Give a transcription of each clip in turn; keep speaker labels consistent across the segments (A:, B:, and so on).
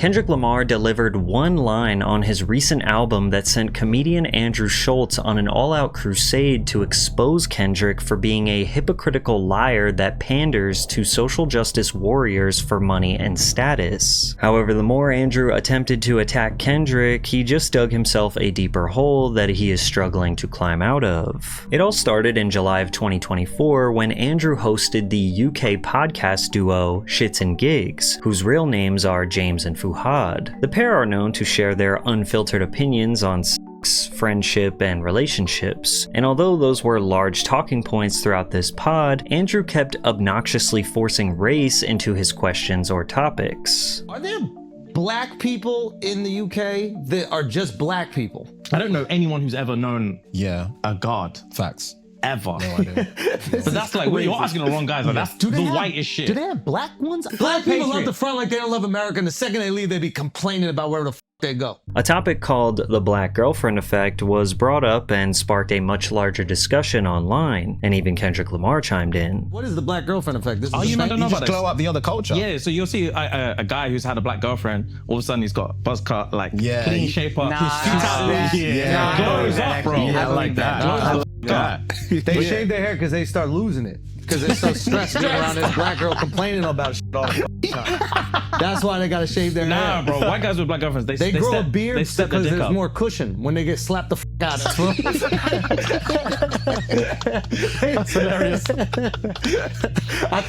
A: Kendrick Lamar delivered one line on his recent album that sent comedian Andrew Schulz on an all-out crusade to expose Kendrick for being a hypocritical liar that panders to social justice warriors for money and status. However, the more Andrew attempted to attack Kendrick, he just dug himself a deeper hole that he is struggling to climb out of. It all started in July of 2024 when Andrew hosted the UK podcast duo Shits and Gigs, whose real names are James and Fuhad. The pair are known to share their unfiltered opinions on sex, friendship, and relationships, and although those were large talking points throughout this pod, Andrew kept obnoxiously forcing race into his questions or topics.
B: Are there black people in the UK that are just black people?
C: I don't know anyone who's ever known a god.
D: Facts.
C: Ever.
D: No idea.
C: But that's like, you're asking the wrong guys. Like, that's the whitest shit.
B: Do they have black ones? Black people love the front like they don't love America, and the second they leave, they be complaining about where the f they go.
A: A topic called the Black Girlfriend Effect was brought up and sparked a much larger discussion online, and even Kendrick Lamar chimed in.
B: What is the Black Girlfriend Effect? This
C: you don't know about
D: just glow up the other culture.
C: Yeah, so you'll see a guy who's had a black girlfriend, all of a sudden he's got a buzz cut, like clean shape up. Glows up, bro.
D: Yeah, I like that.
B: They shave their hair because they start losing it. Because they're so stressed being around this black girl complaining about shit all the time. That's why they gotta shave their hair.
C: Nah, bro. White guys with black girlfriends,
B: they grow a beard
C: because
B: there's more cushion when they get slapped the f out of it.
D: That's hilarious.
B: I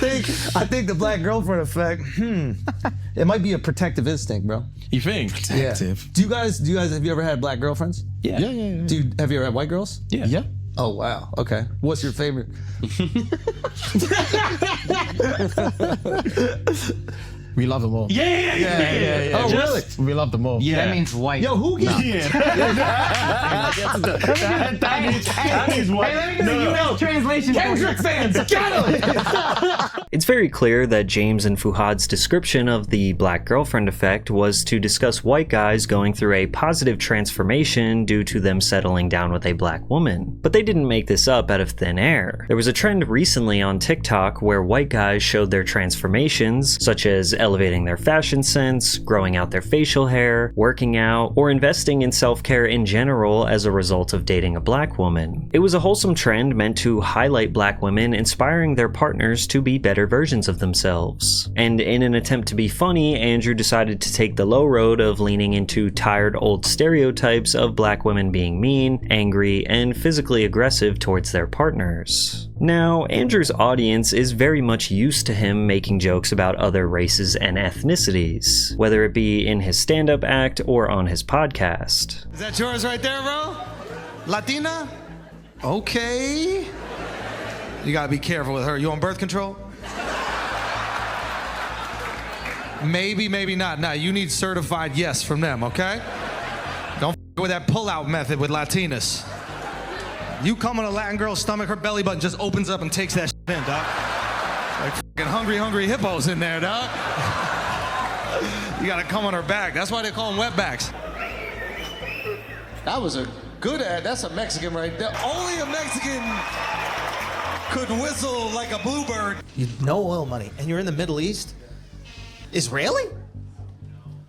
B: think the Black Girlfriend Effect, it might be a protective instinct, bro.
C: You think?
D: Protective.
B: Yeah. Do you guys have you ever had black girlfriends?
C: Yeah.
B: Have you ever had white girls?
C: Yeah.
B: Oh wow. Okay. What's your favorite?
D: We love them all.
C: Yeah.
B: Oh really?
D: We love them all.
C: Yeah.
E: That means white.
B: Yo, who gets?
C: That means white.
E: Hey, let me get a US translation.
B: Kendrick fans, get him!
A: It's very clear that James and Fuhad's description of the Black Girlfriend Effect was to discuss white guys going through a positive transformation due to them settling down with a black woman. But they didn't make this up out of thin air. There was a trend recently on TikTok where white guys showed their transformations, such as elevating their fashion sense, growing out their facial hair, working out, or investing in self-care in general as a result of dating a black woman. It was a wholesome trend meant to highlight black women inspiring their partners to be better versions of themselves. And in an attempt to be funny, Andrew decided to take the low road of leaning into tired old stereotypes of black women being mean, angry, and physically aggressive towards their partners. Now, Andrew's audience is very much used to him making jokes about other races and ethnicities, whether it be in his stand-up act or on his podcast.
F: Is that yours right there, bro? Latina? Okay. You gotta be careful with her. You on birth control? Maybe, maybe not. Nah, you need certified yes from them, okay? Don't with that pull-out method with Latinas. You come on a Latin girl's stomach, her belly button just opens up and takes that shit in, dog. Like fucking hungry hippos in there, dog. You gotta come on her back. That's why they call them wetbacks. That was a good ad. That's a Mexican right there. Only a Mexican could whistle like a bluebird.
G: You know oil money, and you're in the Middle East? Israeli?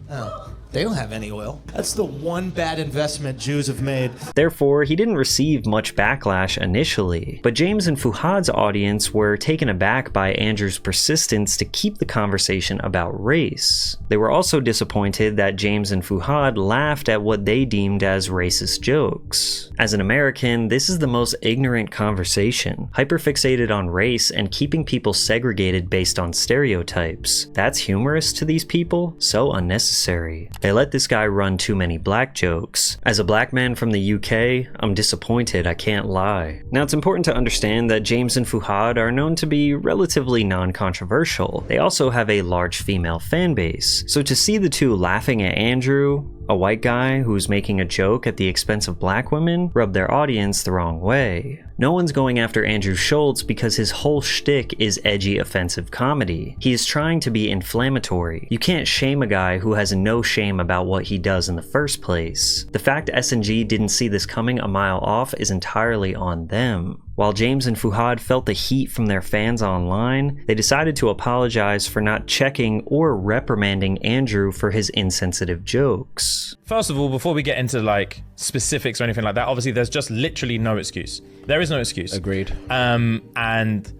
G: Oh. They don't have any oil. That's the one bad investment Jews have made.
A: Therefore, he didn't receive much backlash initially, but James and Fuhad's audience were taken aback by Andrew's persistence to keep the conversation about race. They were also disappointed that James and Fuhad laughed at what they deemed as racist jokes. As an American, this is the most ignorant conversation, hyperfixated on race and keeping people segregated based on stereotypes. That's humorous to these people? So unnecessary. They let this guy run too many black jokes. As a black man from the UK, I'm disappointed, I can't lie. Now, it's important to understand that James and Fuhad are known to be relatively non-controversial. They also have a large female fan base. So to see the two laughing at Andrew, a white guy who's making a joke at the expense of black women, rubbed their audience the wrong way. No one's going after Andrew Schulz because his whole shtick is edgy, offensive comedy. He is trying to be inflammatory. You can't shame a guy who has no shame about what he does in the first place. The fact SNG didn't see this coming a mile off is entirely on them. While James and Fuhad felt the heat from their fans online, they decided to apologize for not checking or reprimanding Andrew for his insensitive jokes.
C: First of all, before we get into like specifics or anything like that, obviously there's just literally no excuse. There is no excuse.
D: Agreed.
C: And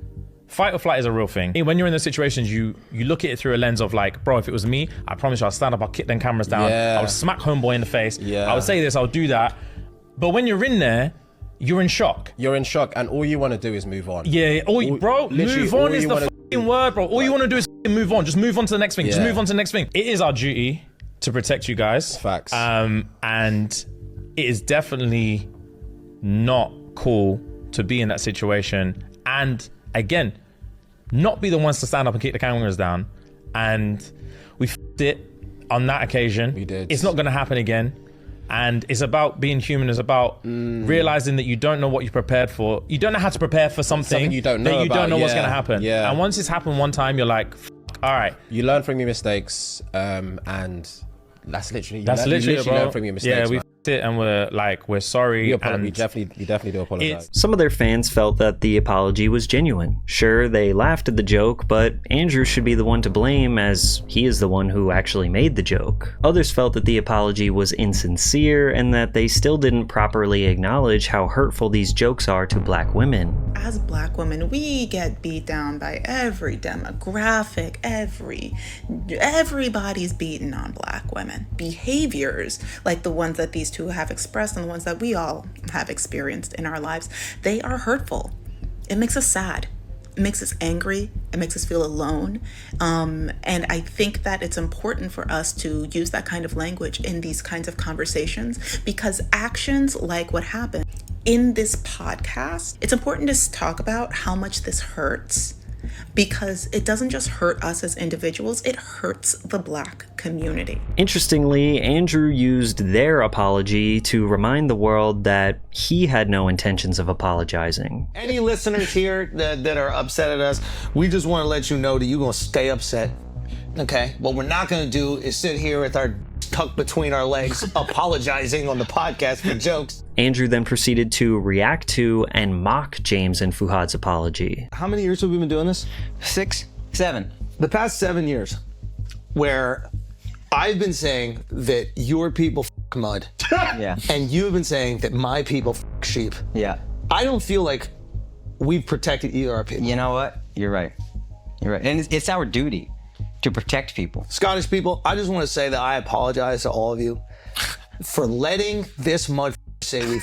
C: fight or flight is a real thing. When you're in those situations, you look at it through a lens of like, bro, if it was me, I promise you I'll stand up, I'll kick them cameras down, I would smack homeboy in the face, I would say this, I'll do that. But when you're in there, you're in shock.
D: You're in shock, and all you want to do is move on.
C: Yeah, bro, move on is the fucking word, bro. All you want to do is move on. Just move on to the next thing. Just move on to the next thing. It is our duty to protect you guys.
D: Facts.
C: And it is definitely not cool to be in that situation. And again, not be the ones to stand up and kick the cameras down. And we f***ed it on that occasion.
D: We did.
C: It's not going to happen again. And it's about being human. It's about realizing that you don't know what you're prepared for. You don't know how to prepare for something
D: you don't know
C: that you
D: about.
C: don't know what's going to happen.
D: Yeah.
C: And once it's happened one time, you're like, all right.
D: You learn from your mistakes, and that's literally
C: You
D: learn from your mistakes.
C: Yeah, we f***ed it, and we're sorry.
D: We definitely do apologize.
A: Some of their fans felt that the apology was genuine. Sure, they laughed at the joke, but Andrew should be the one to blame as he is the one who actually made the joke. Others felt that the apology was insincere and that they still didn't properly acknowledge how hurtful these jokes are to black women.
H: As black women, we get beat down by every demographic, everybody's beaten on black women. Behaviors like the ones that these two have expressed and the ones that we all have experienced in our lives, they are hurtful. It makes us sad. It makes us angry. It makes us feel alone. And I think that it's important for us to use that kind of language in these kinds of conversations, because actions like what happened in this podcast, it's important to talk about how much this hurts, because it doesn't just hurt us as individuals, it hurts the black community.
A: Interestingly, Andrew used their apology to remind the world that he had no intentions of apologizing.
B: Any listeners here that are upset at us, we just want to let you know that you're going to stay upset. Okay? What we're not going to do is sit here with our tucked between our legs apologizing on the podcast for jokes.
A: Andrew then proceeded to react to and mock James and Fuhad's apology.
B: How many years have we been doing this?
E: 6, 7.
B: The past 7 years, where I've been saying that your people f*** mud.
E: Yeah.
B: And you've been saying that my people f*** sheep.
E: Yeah.
B: I don't feel like we've protected either of our people.
E: You know what? You're right. You're right. And it's our duty to protect people.
B: Scottish people, I just want to say that I apologize to all of you for letting this mud say we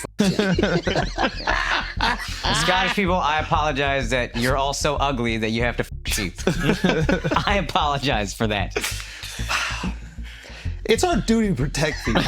E: Scottish people, I apologize that you're all so ugly that you have to sheep. I apologize for that.
B: It's our duty to protect people.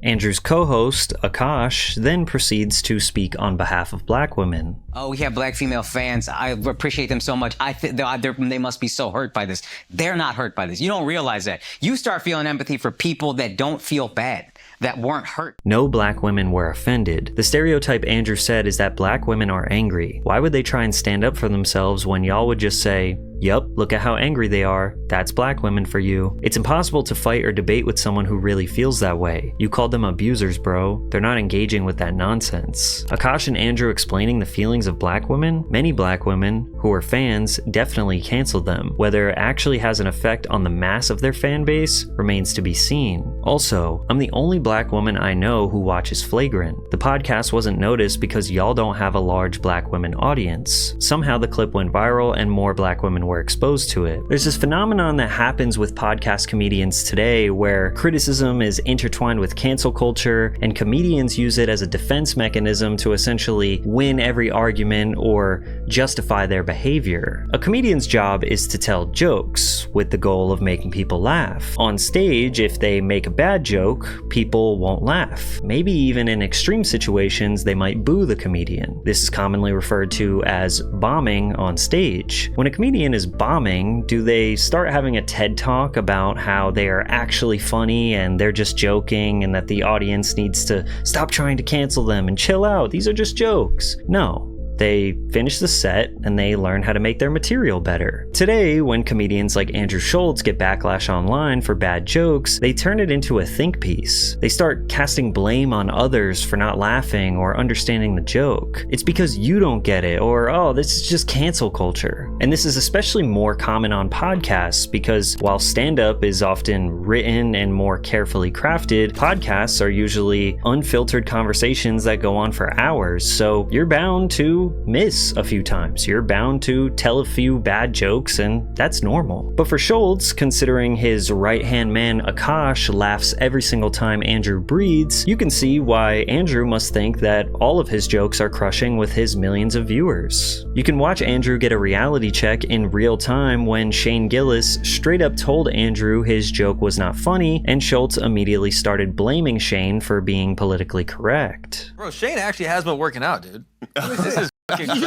A: Andrew's co-host, Akash, then proceeds to speak on behalf of black women.
E: Oh, we have black female fans. I appreciate them so much. I think they must be so hurt by this. They're not hurt by this. You don't realize that. You start feeling empathy for people that don't feel bad, that weren't hurt.
A: No black women were offended. The stereotype Andrew said is that black women are angry. Why would they try and stand up for themselves when y'all would just say, yup, look at how angry they are. That's black women for you. It's impossible to fight or debate with someone who really feels that way. You called them abusers, bro. They're not engaging with that nonsense. Akash and Andrew explaining the feelings of black women, many black women who are fans definitely canceled them. Whether it actually has an effect on the mass of their fan base remains to be seen. Also, I'm the only black woman I know who watches Flagrant. The podcast wasn't noticed because y'all don't have a large black women audience. Somehow the clip went viral and more black women were exposed to it. There's this phenomenon that happens with podcast comedians today where criticism is intertwined with cancel culture and comedians use it as a defense mechanism to essentially win every argument or justify their behavior. A comedian's job is to tell jokes with the goal of making people laugh. On stage, if they make a bad joke, people won't laugh. Maybe even in extreme situations, they might boo the comedian. This is commonly referred to as bombing on stage. When a comedian is bombing, do they start having a TED talk about how they are actually funny and they're just joking and that the audience needs to stop trying to cancel them and chill out? These are just jokes. No. They finish the set and they learn how to make their material better. Today, when comedians like Andrew Schulz get backlash online for bad jokes, they turn it into a think piece. They start casting blame on others for not laughing or understanding the joke. It's because you don't get it, or oh, this is just cancel culture. And this is especially more common on podcasts because while stand-up is often written and more carefully crafted, podcasts are usually unfiltered conversations that go on for hours, so you're bound to miss a few times. You're bound to tell a few bad jokes, and that's normal. But for Schulz, considering his right-hand man Akash laughs every single time Andrew breathes, you can see why Andrew must think that all of his jokes are crushing with his millions of viewers. You can watch Andrew get a reality check in real time when Shane Gillis straight up told Andrew his joke was not funny, and Schulz immediately started blaming Shane for being politically correct.
I: Bro, Shane actually has been working out, dude. This is fucking crazy.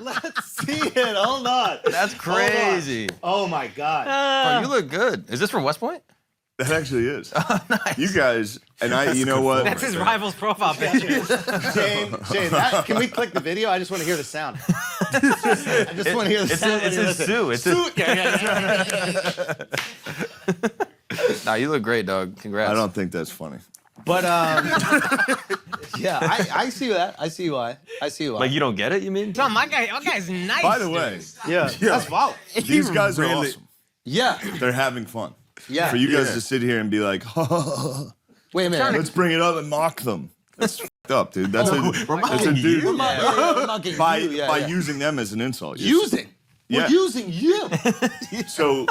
B: Let's see it. Hold on.
I: That's crazy.
B: Oh my God.
I: Bro, you look good. Is this from West Point?
J: That actually is.
I: Oh, nice.
J: You guys, and you know what?
E: That's his rival's profile picture.
B: Shane, can we click the video? I just want to hear the sound. I just want to hear the sound.
I: It's a Sue. It's
B: Sue.
I: Nah, you look great, dog. Congrats.
J: I don't think that's funny.
B: But yeah, I see that. I see why.
I: Like you don't get it, you mean?
E: No, my guy's nice.
J: By the way,
B: Yeah, that's valid.
J: these guys are awesome.
B: Yeah,
J: They're having fun.
B: yeah.
J: For you guys to sit here and be like,
B: Wait a minute.
J: let's bring it up and mock them. That's fucked up, dude. That's a dude.
B: We're mocking
J: By
B: you. Yeah,
J: by
B: yeah.
J: using them as an insult. You're-
B: Using.
J: Yeah.
B: We're using you.
J: So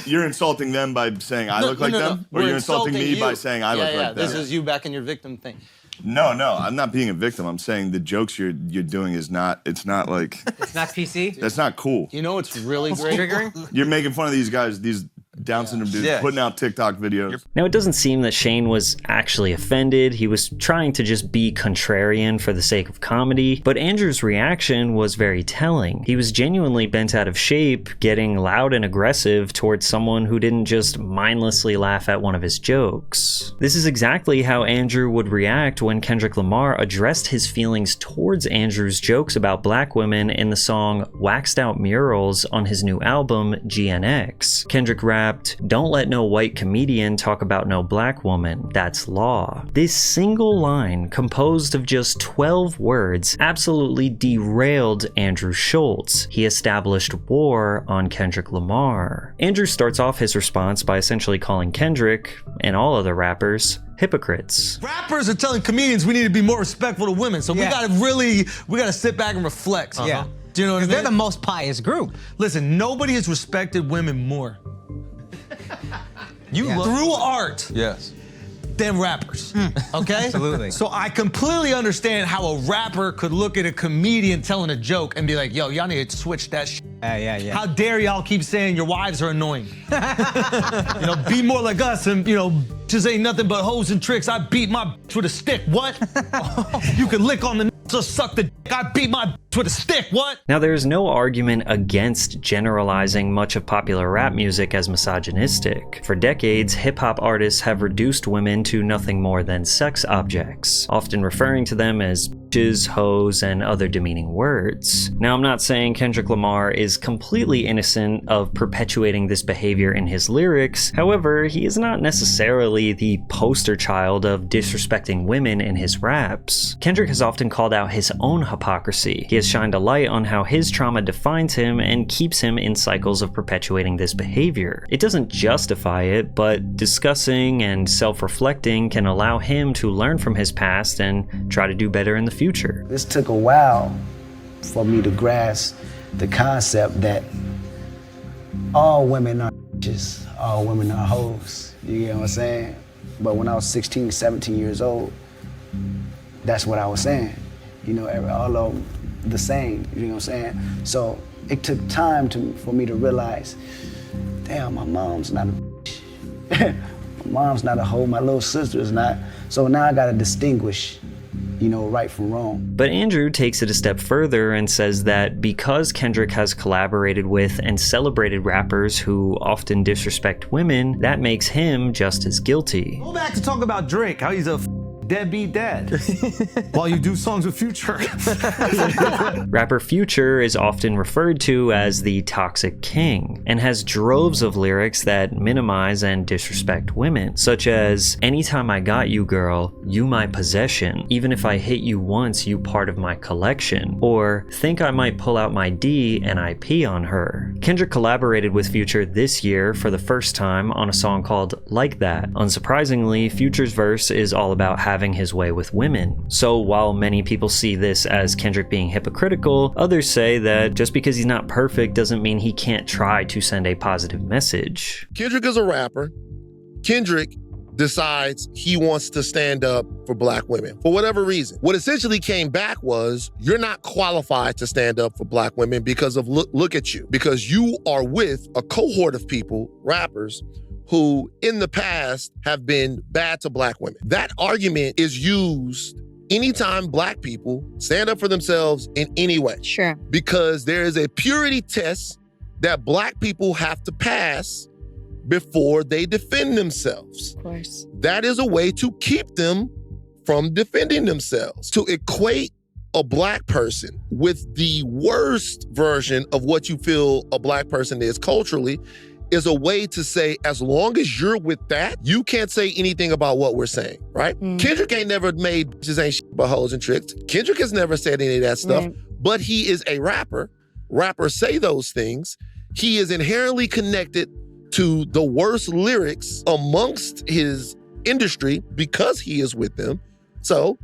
J: you're insulting them by saying I look like them, or
B: We're
J: you're insulting me
B: you.
J: by saying I look like them.
B: This is you back in your victim thing.
J: No, I'm not being a victim. I'm saying the jokes you're doing is not. It's not like
E: It's not PC.
J: that's not cool.
B: You know what's really great?
E: Triggering.
J: You're making fun of these guys, these Down syndrome dudes,
I: Yeah.
J: putting out TikTok videos.
A: Now, it doesn't seem that Shane was actually offended. He was trying to just be contrarian for the sake of comedy, but Andrew's reaction was very telling. He was genuinely bent out of shape, getting loud and aggressive towards someone who didn't just mindlessly laugh at one of his jokes. This is exactly how Andrew would react when Kendrick Lamar addressed his feelings towards Andrew's jokes about black women in the song Waxed Out Murals on his new album, GNX. Kendrick rapped, "Don't let no white comedian talk about no black woman, that's law." This single line, composed of just 12 words, absolutely derailed Andrew Schulz. He established war on Kendrick Lamar. Andrew starts off his response by essentially calling Kendrick, and all other rappers, hypocrites.
F: Rappers are telling comedians we need to be more respectful to women, so
E: Yeah.
F: we gotta sit back and reflect.
E: Yeah.
F: Do you know what I mean?
E: They're the most pious group.
F: Listen, nobody has respected women more
I: You look.
F: through art
I: Yes.
F: than rappers. Okay?
E: Absolutely.
F: So I completely understand how a rapper could look at a comedian telling a joke and be like, yo, y'all need to switch that shit.
E: Yeah.
F: How dare y'all keep saying your wives are annoying? Be more like us and, just ain't nothing but hoes and tricks. I beat my bitch with a stick. What? You can lick on the so suck the dick. I beat my bitch with a stick. What?
A: Now, there is no argument against generalizing much of popular rap music as misogynistic. For decades, hip-hop artists have reduced women to nothing more than sex objects, often referring to them as bitches, hoes, and other demeaning words. Now, I'm not saying Kendrick Lamar is completely innocent of perpetuating this behavior in his lyrics. However, he is not necessarily the poster child of disrespecting women in his raps. Kendrick has often called out his own hypocrisy. He has shined a light on how his trauma defines him and keeps him in cycles of perpetuating this behavior. It doesn't justify it, but discussing and self-reflecting can allow him to learn from his past and try to do better in the future.
K: This took a while for me to grasp the concept that all women are bitches, all women are hoes. You get what I'm saying? But when I was 16, 17 years old, that's what I was saying. All of them the same, you know what I'm saying? So it took time for me to realize, damn, my mom's not a bitch. My mom's not a hoe, my little sister is not. So now I gotta distinguish, right from wrong.
A: But Andrew takes it a step further and says that because Kendrick has collaborated with and celebrated rappers who often disrespect women, that makes him just as guilty.
F: Go back to talk about Drake, how he's a
B: deadbeat dad while you do songs with Future.
A: Rapper Future is often referred to as the Toxic King and has droves of lyrics that minimize and disrespect women, such as, "Anytime I got you, girl, you my possession. Even if I hit you once, you part of my collection." Or, "Think I might pull out my D and I pee on her." Kendrick collaborated with Future this year for the first time on a song called Like That. Unsurprisingly, Future's verse is all about having his way with women. So while many people see this as Kendrick being hypocritical, others say that just because he's not perfect doesn't mean he can't try to send a positive message.
L: Kendrick is a rapper. Kendrick decides he wants to stand up for black women for whatever reason. What essentially came back was, you're not qualified to stand up for black women because of look at you, because you are with a cohort of people, rappers, who in the past have been bad to black women. That argument is used anytime black people stand up for themselves in any way.
M: Sure.
L: Because there is a purity test that black people have to pass before they defend themselves.
M: Of course.
L: That is a way to keep them from defending themselves. To equate a black person with the worst version of what you feel a black person is culturally is a way to say, as long as you're with that, you can't say anything about what we're saying, right? Kendrick ain't never made bitches ain't shit but hoes and tricks. Kendrick has never said any of that stuff, but he is a rapper. Rappers say those things. He is inherently connected to the worst lyrics amongst his industry because he is with them. So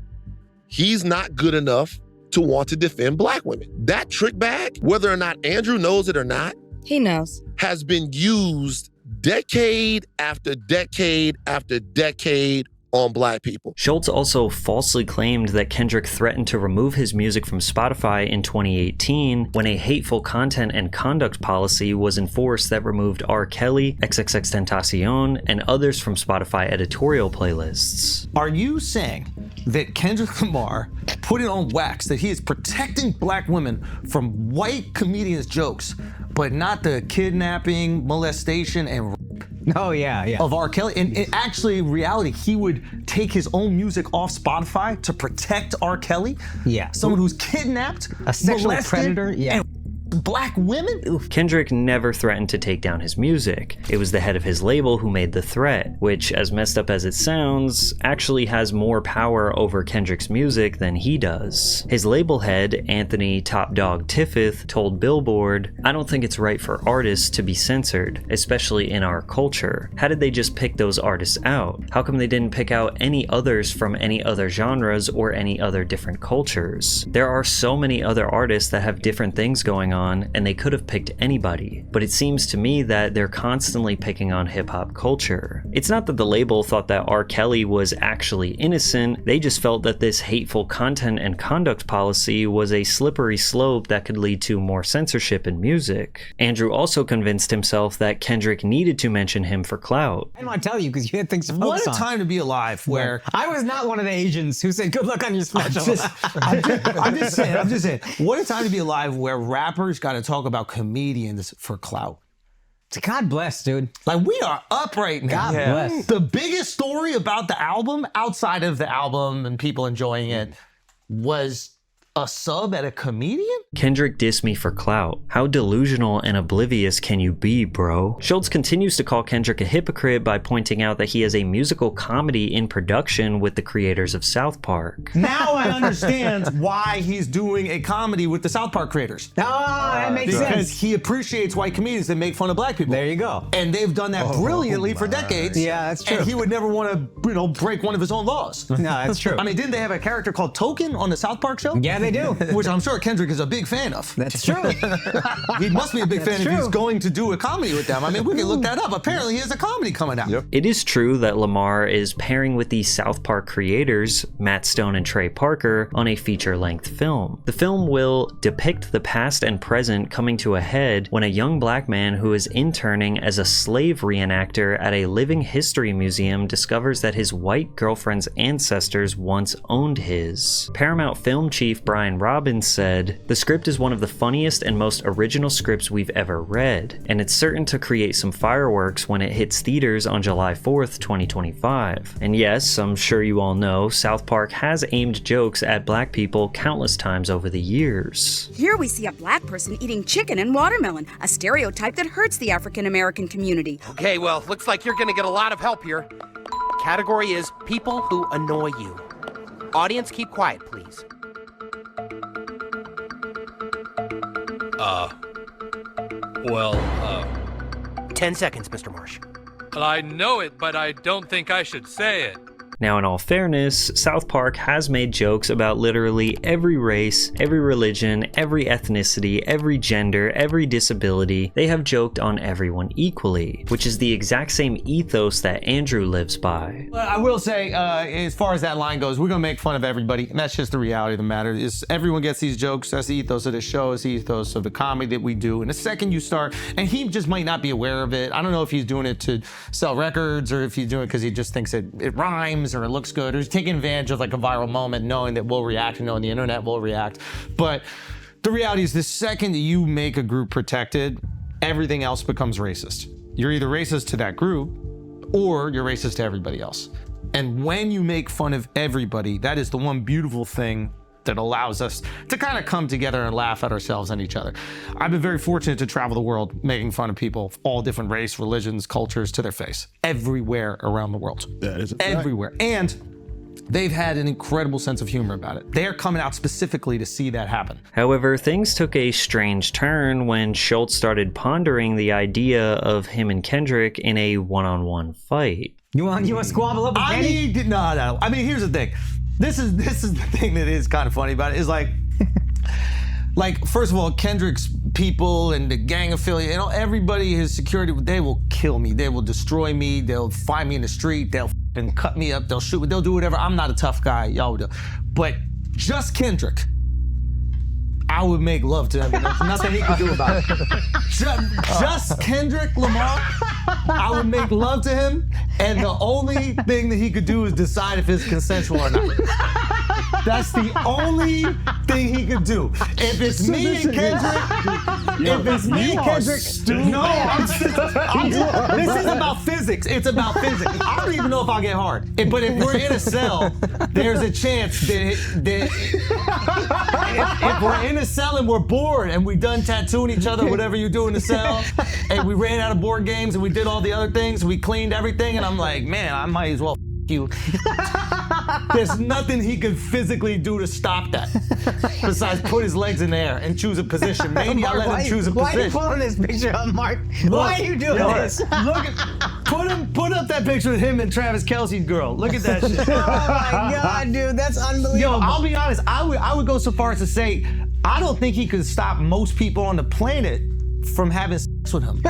L: he's not good enough to want to defend black women. That trick bag, whether or not Andrew knows it or not,
M: he knows,
L: has been used decade after decade after decade on black people.
A: Schultz also falsely claimed that Kendrick threatened to remove his music from Spotify in 2018 when a hateful content and conduct policy was enforced that removed R. Kelly, XXXTentacion, and others from Spotify editorial playlists.
B: Are you saying that Kendrick Lamar put it on wax that he is protecting black women from white comedians' jokes, but not the kidnapping, molestation, and of R. Kelly? And actually, in reality, he would take his own music off Spotify to protect R. Kelly?
E: Yeah.
B: Someone who's kidnapped,
E: a sexual
B: molested,
E: predator? Yeah.
B: and black women?
A: Kendrick never threatened to take down his music. It was the head of his label who made the threat, which, as messed up as it sounds, actually has more power over Kendrick's music than he does. His label head, Anthony Top Dog Tiffith, told Billboard, "I don't think it's right for artists to be censored, especially in our culture. How did they just pick those artists out? How come they didn't pick out any others from any other genres or any other different cultures? There are so many other artists that have different things going on, and they could have picked anybody. But it seems to me that they're constantly picking on hip-hop culture. It's not that the label thought that R. Kelly was actually innocent, they just felt that this hateful content and conduct policy was a slippery slope that could lead to more censorship in music." Andrew also convinced himself that Kendrick needed to mention him for clout.
E: I didn't want to tell you because you had things to focus on.
B: What a time to be alive where...
E: I was not one of the Asians who said, "Good luck on your special."
B: I'm just saying. What a time to be alive where rappers got to talk about comedians for clout.
E: God bless, dude.
B: Like, we are up right now.
E: God bless.
B: The biggest story about the album, outside of the album and people enjoying it, was a sub at a comedian?
A: Kendrick dissed me for clout. How delusional and oblivious can you be, bro? Schultz continues to call Kendrick a hypocrite by pointing out that he has a musical comedy in production with the creators of South Park.
B: Now I understand why he's doing a comedy with the South Park creators.
E: That makes sense.
B: Because he appreciates white comedians that make fun of black people.
E: There you go.
B: And they've done that brilliantly for decades.
E: Yeah, that's true.
B: And he would never want to, break one of his own laws.
E: No, that's true.
B: I mean, didn't they have a character called Token on the South Park show?
E: Yeah, they do.
B: Which I'm sure Kendrick is a big fan of.
E: That's true.
B: He must be a big fan if he's going to do a comedy with them. I mean, we can look that up. Apparently, he has a comedy coming out.
A: Yep. It is true that Lamar is pairing with the South Park creators, Matt Stone and Trey Parker, on a feature-length film. The film will depict the past and present coming to a head when a young black man who is interning as a slave reenactor at a living history museum discovers that his white girlfriend's ancestors once owned his. Paramount film chief Brian Robbins said, "The script script is one of the funniest and most original scripts we've ever read, and it's certain to create some fireworks when it hits theaters on July 4th, 2025. And yes, I'm sure you all know, South Park has aimed jokes at black people countless times over the years.
M: Here we see a black person eating chicken and watermelon, a stereotype that hurts the African American community.
N: Okay, well, looks like you're gonna get a lot of help here. Category is people who annoy you. Audience, keep quiet, please. 10 seconds, Mr. Marsh.
O: Well, I know it, but I don't think I should say it.
A: Now, in all fairness, South Park has made jokes about literally every race, every religion, every ethnicity, every gender, every disability. They have joked on everyone equally, which is the exact same ethos that Andrew lives by.
B: Well, I will say, as far as that line goes, we're gonna make fun of everybody, and that's just the reality of the matter. Is everyone gets these jokes. That's the ethos of the show. It's the ethos of the comedy that we do. And the second you start, and he just might not be aware of it. I don't know if he's doing it to sell records or if he's doing it because he just thinks it rhymes or it looks good, or he's taking advantage of like a viral moment, knowing that we'll react and knowing the internet will react. But the reality is, the second that you make a group protected, everything else becomes racist. You're either racist to that group or you're racist to everybody else. And when you make fun of everybody, that is the one beautiful thing that allows us to kind of come together and laugh at ourselves and each other. I've been very fortunate to travel the world making fun of people of all different race, religions, cultures to their face, everywhere around the world.
L: That is
B: everywhere. And they've had an incredible sense of humor about it. They're coming out specifically to see that happen.
A: However, things took a strange turn when Schultz started pondering the idea of him and Kendrick in a one-on-one fight.
E: You want to squabble up with Kenny?
B: No. I mean, here's the thing. This is the thing that is kind of funny about it, is like, first of all, Kendrick's people and the gang affiliate, everybody, his security, they will kill me. They will destroy me. They'll find me in the street. They'll f***ing cut me up. They'll shoot me. They'll do whatever. I'm not a tough guy. Y'all would do. But just Kendrick, I would make love to him. There's nothing he could do about it. Just Kendrick Lamar, I would make love to him, and the only thing that he could do is decide if it's consensual or not. That's the only thing he could do. If it's me and Kendrick, this is about physics. It's about physics. I don't even know if I'll get hard. But if we're in a cell, there's a chance that if we're in a cell and we're bored and we done tattooing each other, whatever you do in the cell, and we ran out of board games and we did all the other things, we cleaned everything, and I'm like, man, I might as well you. There's nothing he could physically do to stop that besides put his legs in the air and choose a position. Maybe Mark, I'll let him choose a position.
E: Why are you pulling this picture up, Mark? Why are you doing this?
B: Put up that picture of him and Travis Kelce's girl. Look at that shit.
E: Oh my God, dude, that's unbelievable.
B: Yo, I'll be honest, I would go so far as to say, I don't think he could stop most people on the planet from having sex with him.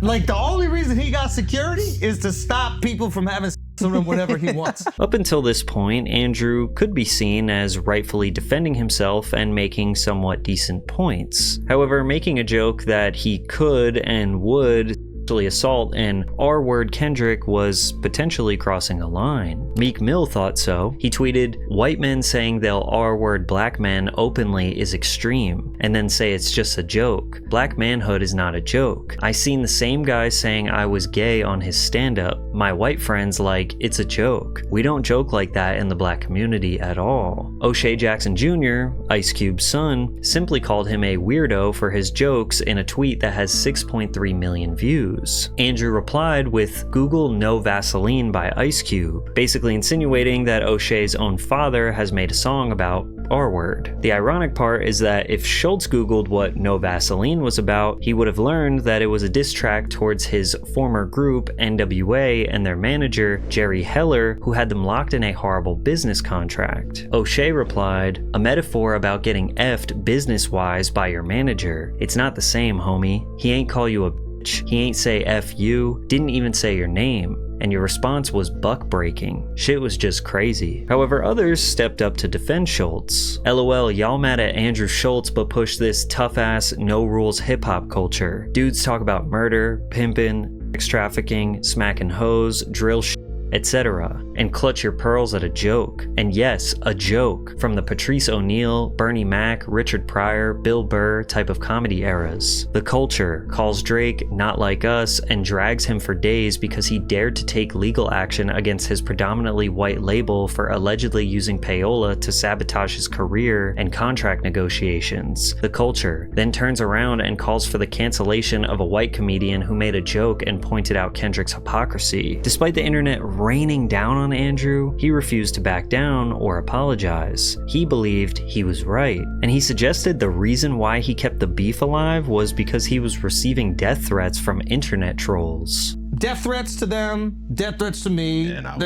B: Like, the only reason he got security is to stop people from having sex with him whenever he wants.
A: Up until this point, Andrew could be seen as rightfully defending himself and making somewhat decent points. However, making a joke that he could and would assault an R-word Kendrick was potentially crossing a line. Meek Mill thought so. He tweeted, "White men saying they'll R-word black men openly is extreme, and then say it's just a joke. Black manhood is not a joke. I seen the same guy saying I was gay on his stand-up. My white friends like, it's a joke. We don't joke like that in the black community at all." O'Shea Jackson Jr., Ice Cube's son, simply called him a weirdo for his jokes in a tweet that has 6.3 million views. Andrew replied with "Google No Vaseline" by Ice Cube, basically insinuating that O'Shea's own father has made a song about R-word. The ironic part is that if Schultz Googled what No Vaseline was about, he would have learned that it was a diss track towards his former group, NWA, and their manager, Jerry Heller, who had them locked in a horrible business contract. O'Shea replied, "A metaphor about getting effed business-wise by your manager. It's not the same, homie. He ain't call you a bitch. He ain't say F you, didn't even say your name. And your response was buck-breaking. Shit was just crazy." However, others stepped up to defend Schultz. "LOL, y'all mad at Andrew Schultz but push this tough-ass, no-rules hip-hop culture. Dudes talk about murder, pimping, sex trafficking, smacking hoes, drill shit, etc. and clutch your pearls at a joke. And yes, a joke from the Patrice O'Neal, Bernie Mac, Richard Pryor, Bill Burr type of comedy eras. The Culture calls Drake not like us and drags him for days because he dared to take legal action against his predominantly white label for allegedly using payola to sabotage his career and contract negotiations. The Culture then turns around and calls for the cancellation of a white comedian who made a joke and pointed out Kendrick's hypocrisy. Despite the internet raining down on Andrew, he refused to back down or apologize. He believed he was right, and he suggested the reason why he kept the beef alive was because he was receiving death threats from internet trolls.
B: Death threats to them, death threats to me.
D: And I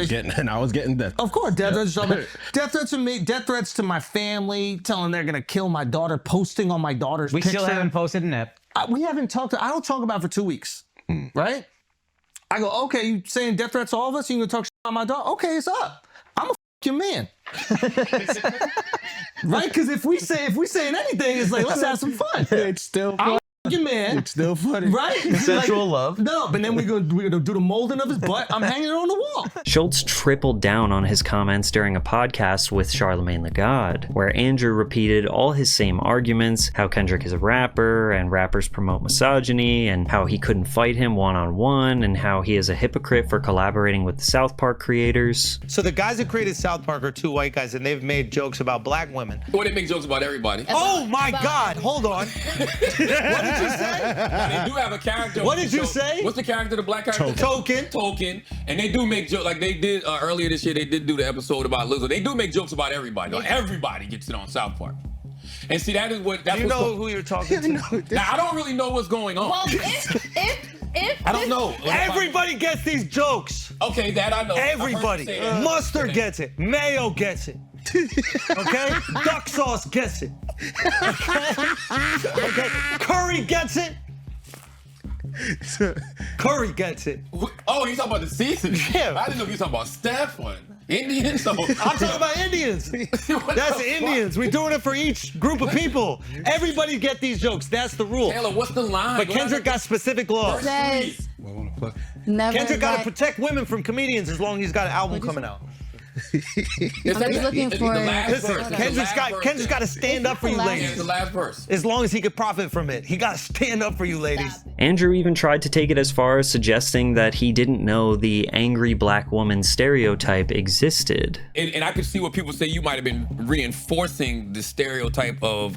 D: was getting death.
B: Of course, death threats to me. Death threats to me, death threats to my family, telling they're gonna kill my daughter, posting on my daughter's
E: We
B: picture.
E: still haven't posted an ep.
B: We haven't talked, I don't talk about it for 2 weeks, right? I go, okay, you saying death threats to all of us? You gonna talk shit about my daughter? Okay, it's up. I'm a your man. Right? Because if we saying anything, it's like, let's have some fun.
D: It's still fun.
B: Your man.
D: It's still funny.
B: Right?
I: Consensual love.
B: No, but then we're gonna do the molding of his butt. I'm hanging it on the wall.
A: Schultz tripled down on his comments during a podcast with Charlemagne the God, where Andrew repeated all his same arguments, how Kendrick is a rapper, and rappers promote misogyny, and how he couldn't fight him one-on-one, and how he is a hypocrite for collaborating with the South Park creators.
B: So the guys that created South Park are two white guys, and they've made jokes about black women.
P: Well, they make jokes about everybody.
B: Oh my God! Hold on. What did you say?
P: Now, they do have a character.
B: What did you say?
P: What's the character, the black character?
B: Token.
P: And they do make jokes, like they did earlier this year, they did do the episode about Lizzo. They do make jokes about everybody. Though. Everybody gets it on South Park. And see, that's
B: Do you
P: what's
B: know who you're talking to?
P: Now, I don't really know what's going on.
Q: Well, if
P: I don't know.
B: Everybody gets these jokes.
P: Okay, that I know.
B: Everybody. Mustard gets it. Mayo gets it. Okay? Duck sauce gets it. Okay? Curry gets it. Curry gets it.
P: Oh, you talking about the season?
B: Yeah.
P: I didn't know you were talking about staff one. Indians? So,
B: I'm talking about Indians. That's Indians. We're doing it for each group of people. Everybody get these jokes. That's the rule.
P: Taylor, what's the line?
B: But Kendrick got specific laws.
Q: says never
B: Kendrick got to
Q: let-
B: protect women from comedians as long as he's got an album coming out.
Q: I'm just looking for.
B: Listen, Kendrick's got to stand up for you ladies.
P: The last verse.
B: As long as he could profit from it. He got to stand up for you ladies.
A: Andrew even tried to take it as far as suggesting that he didn't know the angry black woman stereotype existed.
P: And I could see what people say you might have been reinforcing the stereotype of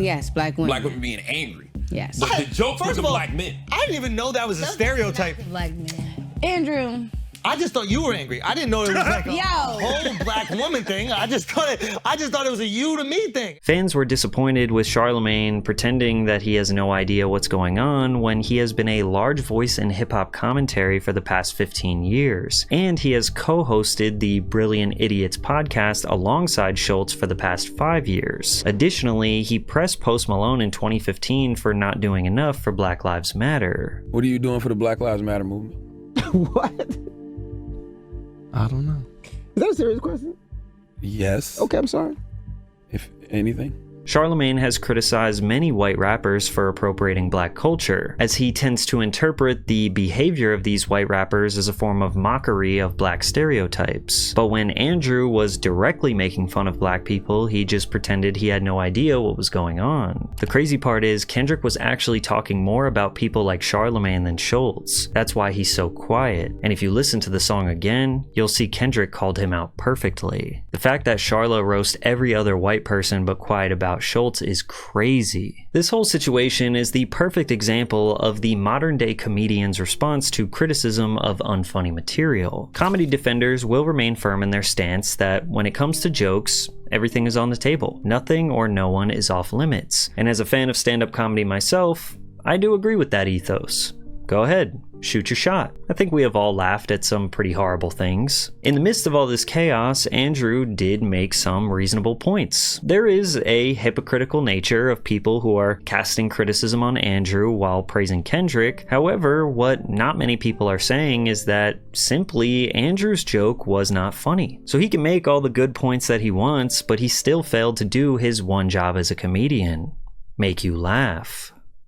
Q: Yes, black women.
P: black women being angry.
Q: Yes.
P: But the jokes
B: First
P: was
B: of
P: the
B: all,
P: black men.
B: I didn't even know that was a stereotype.
Q: Black men. Andrew.
B: I just thought you were angry. I didn't know it was like a
Q: Yo.
B: whole black woman thing. I just thought it was a you to me thing.
A: Fans were disappointed with Charlemagne pretending that he has no idea what's going on when he has been a large voice in hip-hop commentary for the past 15 years, and he has co-hosted the Brilliant Idiots podcast alongside Schultz for the past 5 years. Additionally, he pressed Post Malone in 2015 for not doing enough for Black Lives Matter.
P: What are you doing for the Black Lives Matter movement?
D: What? I don't know.
K: Is that a serious question?
P: Yes.
K: Okay, I'm sorry.
P: If anything.
A: Charlemagne has criticized many white rappers for appropriating black culture, as he tends to interpret the behavior of these white rappers as a form of mockery of black stereotypes. But when Andrew was directly making fun of black people, he just pretended he had no idea what was going on. The crazy part is, Kendrick was actually talking more about people like Charlemagne than Schultz. That's why he's so quiet. And if you listen to the song again, you'll see Kendrick called him out perfectly. The fact that Charla roasts every other white person but quiet about Schultz is crazy. This whole situation is the perfect example of the modern day comedian's response to criticism of unfunny material. Comedy defenders will remain firm in their stance that when it comes to jokes, everything is on the table. Nothing or no one is off limits. And as a fan of stand-up comedy myself, I do agree with that ethos. Go ahead, shoot your shot. I think we have all laughed at some pretty horrible things. In the midst of all this chaos, Andrew did make some reasonable points. There is a hypocritical nature of people who are casting criticism on Andrew while praising Kendrick. However, what not many people are saying is that simply Andrew's joke was not funny. So he can make all the good points that he wants, but he still failed to do his one job as a comedian: make you laugh.